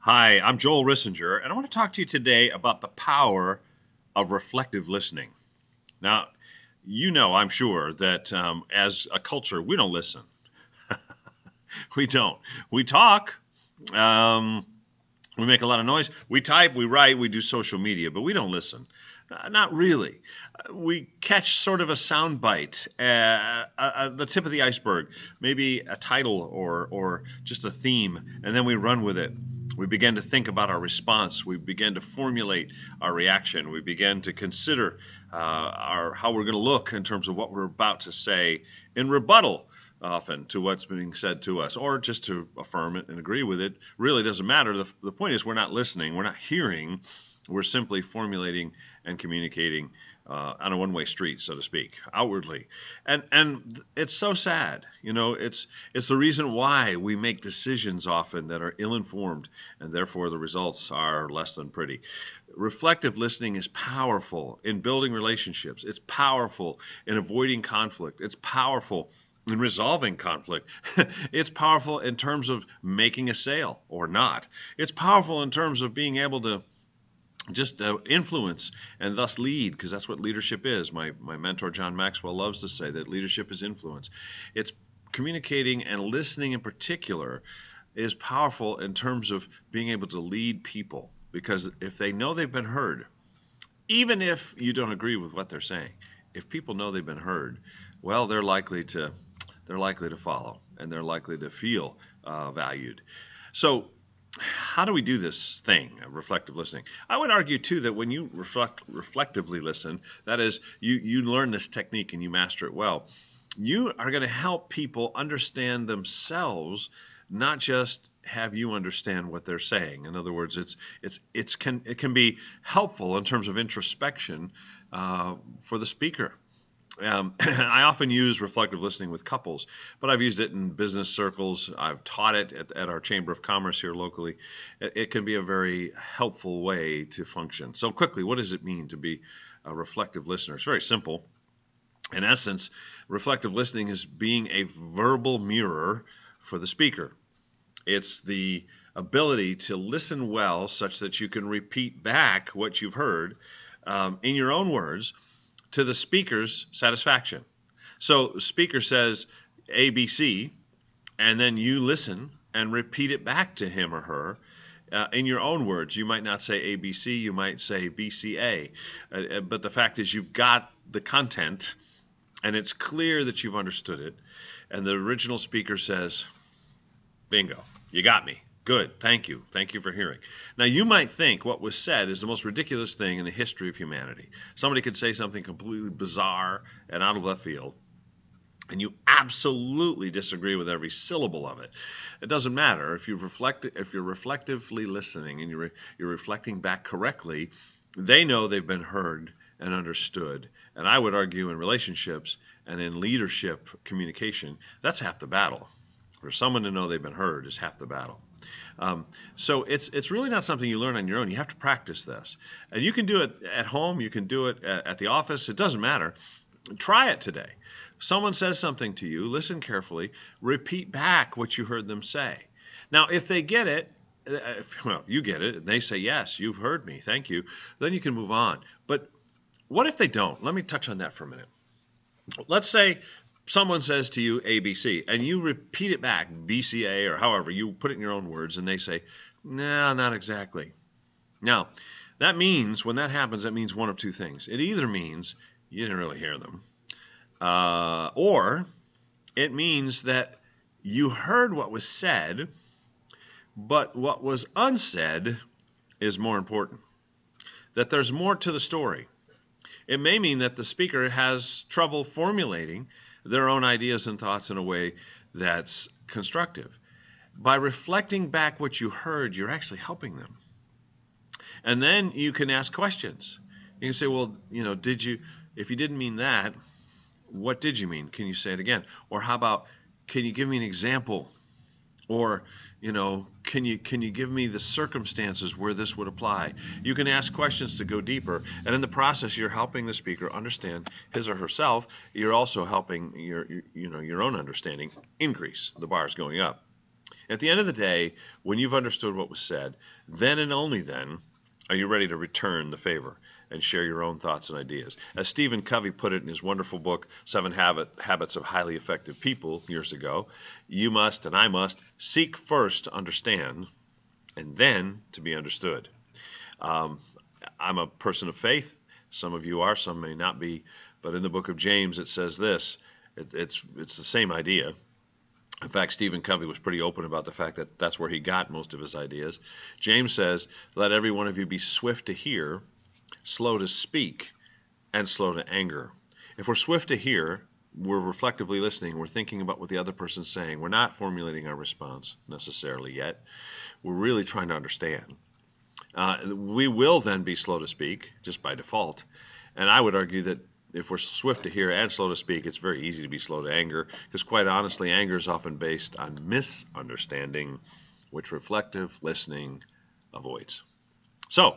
Hi, I'm Joel Rissinger, and I want to talk to you today about the power of reflective listening. Now, I'm sure, that as a culture, we don't listen. We don't. We talk, um, we make a lot of noise, we type, we write, we do social media, but we don't listen. Not really. We catch sort of a sound bite, the tip of the iceberg, maybe a title or just a theme, and then we run with it. We begin to think about our response. We begin to formulate our reaction. We begin to consider how we're going to look in terms of what we're about to say in rebuttal, often, to what's being said to us, or just to affirm it and agree with it. Really doesn't matter. The point is, we're not listening, we're not hearing, we're simply formulating and communicating on a one-way street, so to speak, outwardly. And it's so sad. It's the reason why we make decisions often that are ill-informed, and therefore the results are less than pretty. Reflective listening is powerful in building relationships. It's powerful in avoiding conflict. It's powerful in resolving conflict. It's powerful in terms of making a sale or not. It's powerful in terms of being able to just influence and thus lead, because that's what leadership is. My mentor John Maxwell loves to say that leadership is influence. It's communicating, and listening in particular is powerful in terms of being able to lead people, because if they know they've been heard, even if you don't agree with what they're saying, if people know they've been heard, well, they're likely to follow, and they're likely to feel valued. So how do we do this thing of reflective listening? I would argue too that when you reflectively listen, that is, you learn this technique and you master it well, you are going to help people understand themselves, not just have you understand what they're saying. In other words, it can be helpful in terms of introspection for the speaker. I often use reflective listening with couples, but I've used it in business circles. I've taught it at our Chamber of Commerce here locally. It can be a very helpful way to function. So quickly, what does it mean to be a reflective listener? It's very simple. In essence, reflective listening is being a verbal mirror for the speaker. It's the ability to listen well such that you can repeat back what you've heard in your own words, to the speaker's satisfaction. So the speaker says ABC, and then you listen and repeat it back to him or her in your own words. You might not say ABC, you might say BCA. But the fact is, you've got the content, and it's clear that you've understood it. And the original speaker says, bingo, you got me. Good, thank you. Thank you for hearing. Now, you might think what was said is the most ridiculous thing in the history of humanity. Somebody could say something completely bizarre and out of left field, and you absolutely disagree with every syllable of it. It doesn't matter. If you're reflectively listening and you're reflecting back correctly, they know they've been heard and understood. And I would argue in relationships and in leadership communication, that's half the battle. For someone to know they've been heard is half the battle. So it's really not something you learn on your own. You have to practice this. And you can do it at home. You can do it at the office. It doesn't matter. Try it today. Someone says something to you. Listen carefully. Repeat back what you heard them say. Now, if they get it, well, you get it, and they say, yes, you've heard me, thank you, then you can move on. But what if they don't? Let me touch on that for a minute. Let's say someone says to you ABC, and you repeat it back, BCA, or however, you put it in your own words, and they say, no, not exactly. Now, that means, when that happens, that means one of two things. It either means you didn't really hear them, or it means that you heard what was said, but what was unsaid is more important, that there's more to the story. It may mean that the speaker has trouble formulating their own ideas and thoughts in a way that's constructive. By reflecting back what you heard, you're actually helping them. And then you can ask questions. You can say, well, if you didn't mean that, what did you mean? Can you say it again? Or how about, can you give me an example? Or, can you give me the circumstances where this would apply? You can ask questions to go deeper, and in the process, you're helping the speaker understand his or herself. You're also helping your own understanding increase. The bar is going up. At the end of the day, when you've understood what was said, then and only then are you ready to return the favor and share your own thoughts and ideas. As Stephen Covey put it in his wonderful book, Seven Habits of Highly Effective People, years ago, you must and I must seek first to understand and then to be understood. I'm a person of faith. Some of you are, some may not be. But in the book of James, it says this. It's the same idea. In fact, Stephen Covey was pretty open about the fact that that's where he got most of his ideas. James says, let every one of you be swift to hear, slow to speak, and slow to anger. If we're swift to hear, we're reflectively listening. We're thinking about what the other person's saying. We're not formulating our response necessarily yet. We're really trying to understand. We will then be slow to speak, just by default. And I would argue that if we're swift to hear and slow to speak, it's very easy to be slow to anger, because quite honestly, anger is often based on misunderstanding, which reflective listening avoids. So,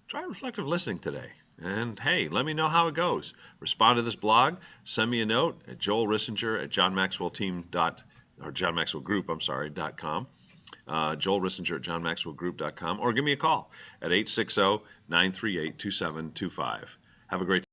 try reflective listening today. And hey, let me know how it goes. Respond to this blog. Send me a note at joelrissinger@johnmaxwellgroup.com. Joel Rissinger at johnmaxwellgroup.com, or give me a call at 860-938-2725. Have a great day.